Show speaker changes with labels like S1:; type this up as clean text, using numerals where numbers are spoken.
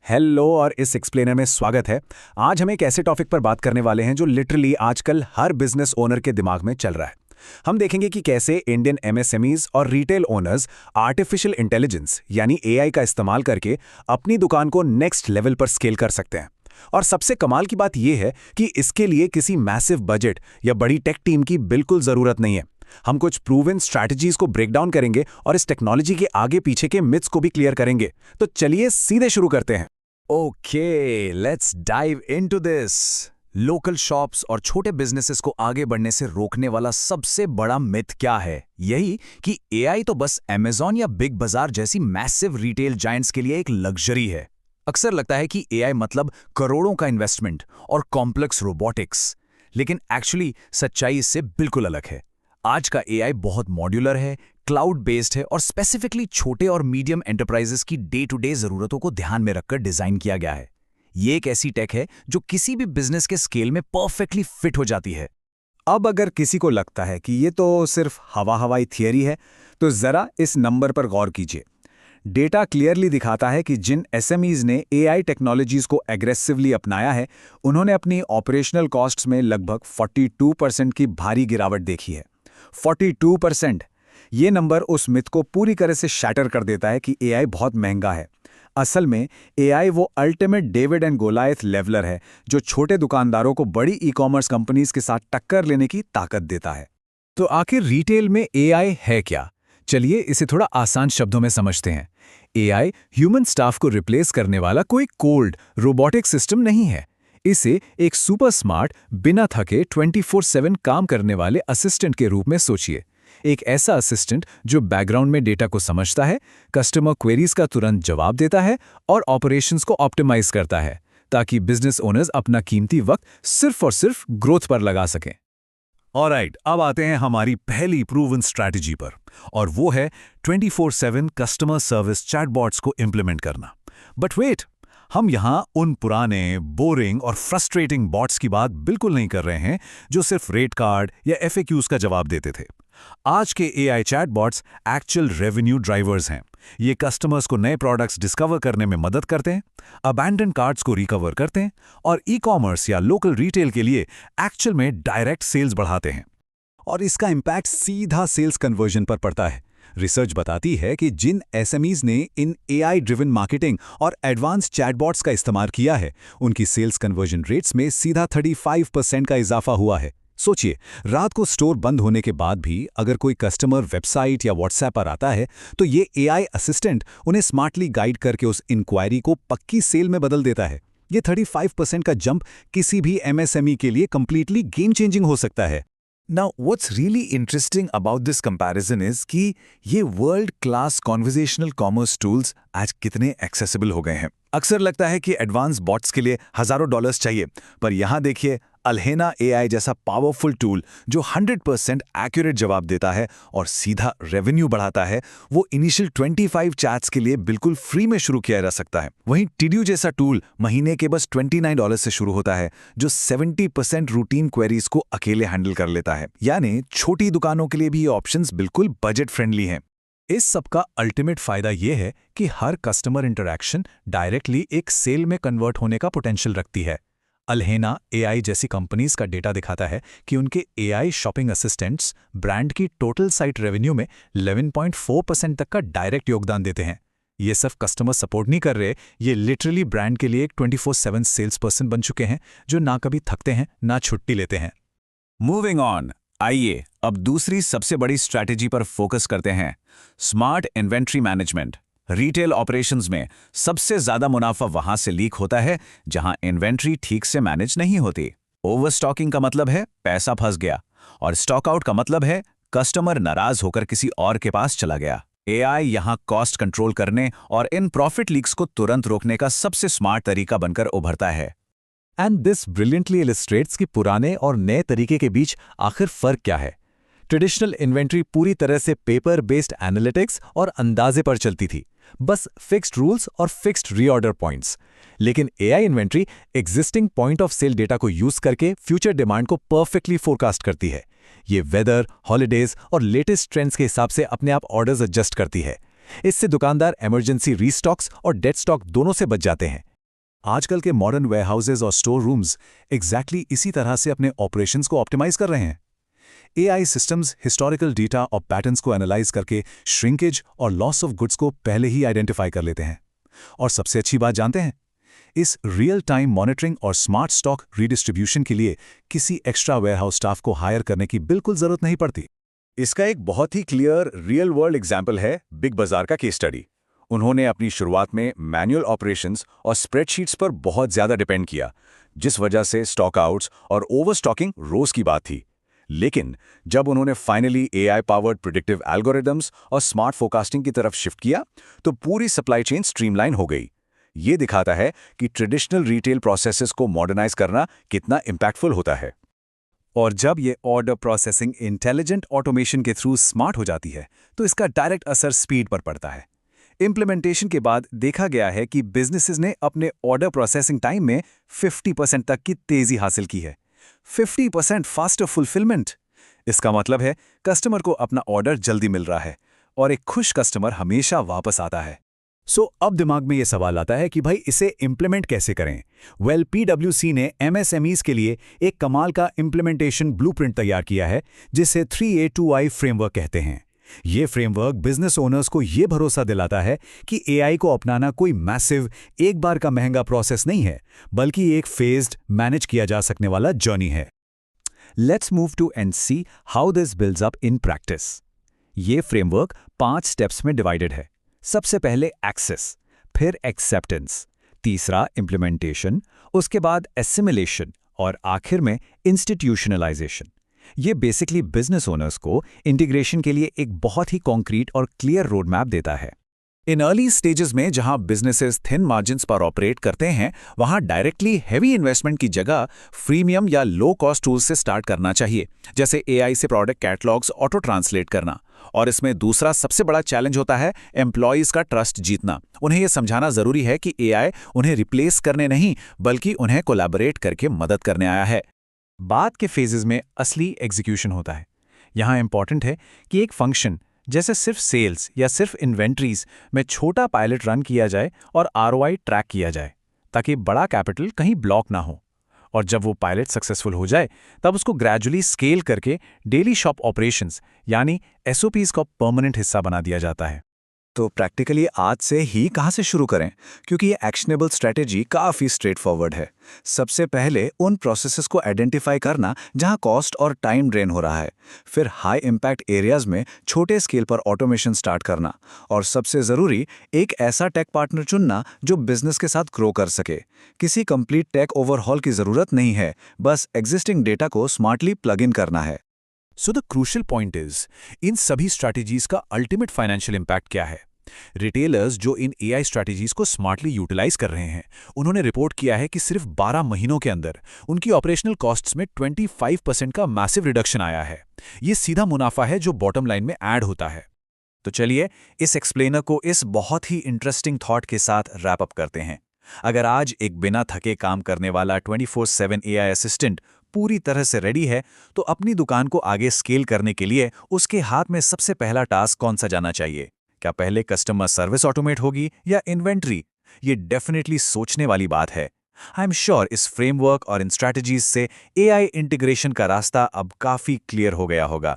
S1: Hello और इस explainer में स्वागत है। आज हम एक ऐसे टॉपिक पर बात करने वाले हैं जो लिटरली आजकल हर बिजनेस ओनर के दिमाग में चल रहा है। हम देखेंगे कि कैसे इंडियन एमएसएमईज और रिटेल ओनर्स आर्टिफिशियल इंटेलिजेंस यानी एआई का इस्तेमाल करके अपनी दुकान को नेक्स्ट लेवल पर स्केल कर सकते हैं। और सबसे कमाल की बात यह है कि इसके लिए किसी मैसिव बजट या बड़ी टेक टीम की बिल्कुल जरूरत नहीं है। हम कुछ प्रूवन स्ट्रैटेजीज को ब्रेक डाउन करेंगे और इस टेक्नोलॉजी के आगे पीछे के मिथ्स को भी क्लियर करेंगे। तो चलिए सीधे शुरू करते हैं।
S2: Okay, let's dive into this. Local shops और छोटे बिजनेसेस को आगे बढ़ने से रोकने वाला सबसे बड़ा मिथ क्या है? यही कि एआई तो बस अमेज़न या बिग बाजार जैसी मैसिव रिटेल जायंट्स के लिए एक लग्जरी है। अक्सर लगता है कि एआई मतलब करोड़ों का इन्वेस्टमेंट और कॉम्प्लेक्स रोबोटिक्स, लेकिन एक्चुअली सच्चाई इससे बिल्कुल अलग है। आज का एआई बहुत मॉड्यूलर है, क्लाउड बेस्ड है और स्पेसिफिकली छोटे और मीडियम एंटरप्राइजेस की डे टू डे जरूरतों को ध्यान में रखकर डिजाइन किया गया है। ये एक ऐसी टेक है जो किसी भी बिजनेस के स्केल में परफेक्टली फिट हो जाती है।
S1: अब अगर किसी को लगता है कि ये तो सिर्फ हवाई थियरी है, तो जरा इस नंबर पर गौर कीजिए। डेटा क्लियरली दिखाता है कि जिन एसएमईज ने एआई टेक्नोलॉजीज को एग्रेसिवली अपनाया है, उन्होंने अपनी ऑपरेशनल कॉस्ट्स में लगभग 42% की भारी गिरावट देखी है। 42%! ये नंबर उस मिथ को पूरी तरह से शैटर कर देता है कि एआई बहुत महंगा है। असल में एआई वो अल्टीमेट डेविड एंड गोलायथ लेवलर है जो छोटे दुकानदारों को बड़ी ई कॉमर्स कंपनीज के साथ टक्कर लेने की ताकत देता है।
S2: तो आखिर रिटेल में एआई है क्या? चलिए इसे थोड़ा आसान शब्दों में समझते हैं। एआई ह्यूमन स्टाफ को रिप्लेस करने वाला कोई कोल्ड रोबोटिक सिस्टम नहीं है। इसे एक सुपर स्मार्ट, बिना थके 24/7 काम करने वाले असिस्टेंट के रूप में सोचिए। एक ऐसा असिस्टेंट जो बैकग्राउंड में डेटा को समझता है, कस्टमर क्वेरीज का तुरंत जवाब देता है और ऑपरेशंस को ऑप्टिमाइज करता है, ताकि बिजनेस ओनर्स अपना कीमती वक्त सिर्फ और सिर्फ ग्रोथ पर लगा सकें।
S3: ऑलराइट, अब आते हैं हमारी पहली प्रूवन स्ट्रैटेजी पर, और वो है 24/7 कस्टमर सर्विस चैटबॉट्स को इंप्लीमेंट करना। बट वेट, हम यहां उन पुराने, बोरिंग और फ्रस्ट्रेटिंग बॉट्स की बात बिल्कुल नहीं कर रहे हैं जो सिर्फ रेट कार्ड या एफएक्यूज का जवाब देते थे। आज के AI chatbots actual revenue drivers हैं। ये कस्टमर्स को नए प्रोडक्ट्स डिस्कवर करने में मदद करते हैं, अबैंडन कार्ट्स को रिकवर करते हैं और ई कॉमर्स या लोकल रिटेल के लिए एक्चुअल में डायरेक्ट सेल्स बढ़ाते हैं। और इसका इंपैक्ट सीधा सेल्स कन्वर्जन पर पड़ता है। रिसर्च बताती है कि जिन एसएमईज ने इन एआई ड्रिवन मार्केटिंग और एडवांस चैटबॉट्स का इस्तेमाल किया है, उनकी सेल्स कन्वर्जन रेट्स में सीधा 35% का इजाफा हुआ है। सोचिए, रात को स्टोर बंद होने के बाद भी अगर कोई कस्टमर वेबसाइट या व्हाट्सएप पर आता है, तो ये एआई असिस्टेंट उन्हें स्मार्टली गाइड करके उस इंक्वायरी को पक्की सेल में बदल देता है। ये 35% का जंप किसी भी एमएसएमई के लिए कंप्लीटली गेम चेंजिंग हो सकता है।
S2: Now, what's really interesting about this comparison is कि ये world class conversational commerce tools आज कितने एक्सेसिबल हो गए हैं। अक्सर लगता है कि एडवांस बॉट्स के लिए हजारों डॉलर्स चाहिए, पर यहाँ देखिए अल्हेना एआई जैसा पावरफुल टूल जो 100% एक्यूरेट जवाब देता है और सीधा रेवेन्यू बढ़ाता है, वो इनिशियल 25 चैट्स के लिए बिल्कुल फ्री में शुरू किया जा सकता है। वहीं टिड्यू जैसा टूल महीने के बस $29 से शुरू होता है, जो 70% रूटीन क्वेरीज को अकेले हैंडल कर लेता है। यानी छोटी दुकानों के लिए भी ये ऑप्शंस बिल्कुल बजट फ्रेंडली हैं।
S3: इस सब का अल्टीमेट फायदा ये है कि हर कस्टमर इंटरैक्शन डायरेक्टली एक सेल में कन्वर्ट होने का पोटेंशियल रखती है। अल्हेना एआई जैसी कंपनीज का डेटा दिखाता है कि उनके एआई शॉपिंग असिस्टेंट्स ब्रांड की टोटल साइट रेवेन्यू में 11.4% तक का डायरेक्ट योगदान देते हैं। ये सिर्फ कस्टमर सपोर्ट नहीं कर रहे, ये लिटरली ब्रांड के लिए एक 24/7 सेल्स पर्सन बन चुके हैं जो ना कभी थकते हैं ना छुट्टी लेते हैं।
S2: मूविंग ऑन, आइए अब दूसरी सबसे बड़ी स्ट्रैटेजी पर फोकस करते हैं, smart inventory management. Retail operations में सबसे ज्यादा मुनाफा वहां से लीक होता है जहां इन्वेंट्री ठीक से मैनेज नहीं होती। ओवरस्टॉकिंग का मतलब है पैसा फंस गया, और स्टॉक आउट का मतलब है कस्टमर नाराज होकर किसी और के पास चला गया। एआई यहां कॉस्ट कंट्रोल करने और इन प्रॉफिट लीक्स को तुरंत रोकने का सबसे स्मार्ट तरीका बनकर उभरता है।
S3: एंड दिस ब्रिलियंटली इलस्ट्रेट्स कि पुराने और नए तरीके के बीच आखिर फर्क क्या है। ट्रेडिशनल इन्वेंट्री पूरी तरह से पेपर बेस्ड एनालिटिक्स और अंदाजे पर चलती थी, बस फिक्स्ड रूल्स और फिक्स्ड रीऑर्डर पॉइंट्स। लेकिन AI inventory existing point of sale data को यूज करके फ्यूचर डिमांड को परफेक्टली फोरकास्ट करती है। ये वेदर, हॉलिडेज और लेटेस्ट ट्रेंड्स के हिसाब से अपने आप ऑर्डर्स एडजस्ट करती है। इससे दुकानदार इमरजेंसी रीस्टॉक्स और डेड स्टॉक दोनों से बच जाते हैं। आजकल के मॉडर्न वेयरहाउसेज और स्टोर रूम्स एग्जैक्टली इसी तरह से अपने ऑपरेशंस को ऑप्टिमाइज कर रहे हैं। एआई सिस्टम्स हिस्टोरिकल डेटा और पैटर्न्स को एनालाइज करके श्रिंकेज और लॉस ऑफ गुड्स को पहले ही आइडेंटिफाई कर लेते हैं। और सबसे अच्छी बात जानते हैं, इस रियल टाइम मॉनिटरिंग और स्मार्ट स्टॉक रीडिस्ट्रीब्यूशन के लिए किसी एक्स्ट्रा वेयरहाउस स्टाफ को हायर करने की बिल्कुल जरूरत नहीं पड़ती।
S1: इसका एक बहुत ही क्लियर रियल वर्ल्ड एग्जाम्पल है बिग बाजार का केस स्टडी। उन्होंने अपनी शुरुआत में मैनुअल ऑपरेशंस और स्प्रेडशीट्स पर बहुत ज़्यादा डिपेंड किया, जिस वजह से स्टॉक आउट्स और ओवरस्टॉकिंग रोज की बात थी। लेकिन जब उन्होंने finally AI powered predictive algorithms और स्मार्ट फोरकास्टिंग की तरफ शिफ्ट किया, तो पूरी सप्लाई चेन स्ट्रीमलाइन हो गई। ये दिखाता है कि ट्रेडिशनल रिटेल प्रोसेसेस को मॉडर्नाइज करना कितना इम्पैक्टफुल होता है।
S2: और जब ये ऑर्डर प्रोसेसिंग इंटेलिजेंट ऑटोमेशन के थ्रू स्मार्ट हो जाती है, तो इसका डायरेक्ट असर स्पीड पर पड़ता है। इम्प्लीमेंटेशन के बाद देखा गया है कि बिजनेसेस ने अपने ऑर्डर प्रोसेसिंग टाइम में 50% तक की तेजी हासिल की है। 50% फास्टर फुलफिलमेंट। इसका मतलब है कस्टमर को अपना ऑर्डर जल्दी मिल रहा है और एक खुश कस्टमर हमेशा वापस आता है। अब दिमाग में यह सवाल आता है कि भाई इसे इंप्लीमेंट कैसे करें। PwC ने MSMEs के लिए एक कमाल का इंप्लीमेंटेशन ब्लूप्रिंट तैयार किया है, जिसे 3A2I फ्रेमवर्क कहते हैं। ये फ्रेमवर्क बिजनेस ओनर्स को ये भरोसा दिलाता है कि AI को अपनाना कोई मैसिव एक बार का महंगा प्रोसेस नहीं है, बल्कि एक फेज्ड मैनेज किया जा सकने वाला जर्नी है। Let's move to and see how this builds up in practice. ये फ्रेमवर्क 5 स्टेप्स में डिवाइडेड है। सबसे पहले एक्सेस, फिर एक्सेप्टेंस, तीसरा इम्प्लीमेंटेशन, उसके बाद एसिमिलेशन और आखिर में इंस्टीट्यूशनलाइजेशन। ये बेसिकली बिजनेस ओनर्स को इंटीग्रेशन के लिए एक बहुत ही कॉन्क्रीट और क्लियर रोड मैप देता है। इन अर्ली स्टेजेस में जहां बिजनेसेस थिन मार्जिन्स पर ऑपरेट करते हैं, वहां डायरेक्टली हैवी इन्वेस्टमेंट की जगह फ्रीमियम या लो कॉस्ट टूल्स से स्टार्ट करना चाहिए, जैसे AI से प्रोडक्ट कैटलॉग्स ऑटो ट्रांसलेट करना। और इसमें दूसरा सबसे बड़ा चैलेंज होता है एम्प्लॉयज का ट्रस्ट जीतना। उन्हें यह समझाना जरूरी है कि AI उन्हें रिप्लेस करने नहीं, बल्कि उन्हें कोलैबोरेट करके मदद करने आया है। बाद के फेजेस में असली एग्जीक्यूशन होता है। यहां इंपॉर्टेंट है कि एक फंक्शन जैसे सिर्फ सेल्स या सिर्फ इन्वेंट्रीज में छोटा पायलट रन किया जाए और ROI ट्रैक किया जाए, ताकि बड़ा कैपिटल कहीं ब्लॉक ना हो। और जब वो पायलट सक्सेसफुल हो जाए, तब उसको ग्रेजुअली स्केल करके डेली शॉप ऑपरेशंस यानी SOPs का परमानेंट हिस्सा बना दिया जाता है।
S1: तो प्रैक्टिकली आज से ही कहाँ से शुरू करें, क्योंकि ये एक्शनेबल स्ट्रैटेजी काफ़ी स्ट्रेट फॉरवर्ड है। सबसे पहले उन प्रोसेसेस को आइडेंटिफाई करना जहाँ कॉस्ट और टाइम ड्रेन हो रहा है, फिर हाई इम्पैक्ट एरियाज में छोटे स्केल पर ऑटोमेशन स्टार्ट करना, और सबसे ज़रूरी एक ऐसा टेक पार्टनर चुनना जो बिजनेस के साथ ग्रो कर सके। किसी कंप्लीट टेक ओवरहॉल की ज़रूरत नहीं है, बस एग्जिस्टिंग डेटा को स्मार्टली प्लग इन करना है।
S2: So the crucial point is, इन सभी स्ट्रैटेजीज का अल्टीमेट फाइनेंशियल इंपैक्ट क्या है। रिटेलर्स जो इन AI स्ट्रैटेजीज को स्मार्टली यूटिलाइज कर रहे हैं, उन्होंने रिपोर्ट किया है कि सिर्फ 12 महीनों के अंदर उनकी ऑपरेशनल कॉस्ट्स में 25% का मैसिव रिडक्शन आया है। ये सीधा मुनाफा है जो बॉटम लाइन में ऐड होता है। तो चलिए इस एक्सप्लेनर को इस बहुत ही इंटरेस्टिंग थॉट के साथ रैप अप करते हैं। अगर आज एक बिना थके काम करने वाला 24/7 AI असिस्टेंट पूरी तरह से रेडी है, तो अपनी दुकान को आगे स्केल करने के लिए उसके हाथ में सबसे पहला टास्क कौन सा जाना चाहिए? क्या पहले कस्टमर सर्विस ऑटोमेट होगी या इन्वेंट्री? ये डेफिनेटली सोचने वाली बात है। आई एम श्योर इस फ्रेमवर्क और इन स्ट्रैटेजीज से AI इंटीग्रेशन का रास्ता अब काफी क्लियर हो गया होगा।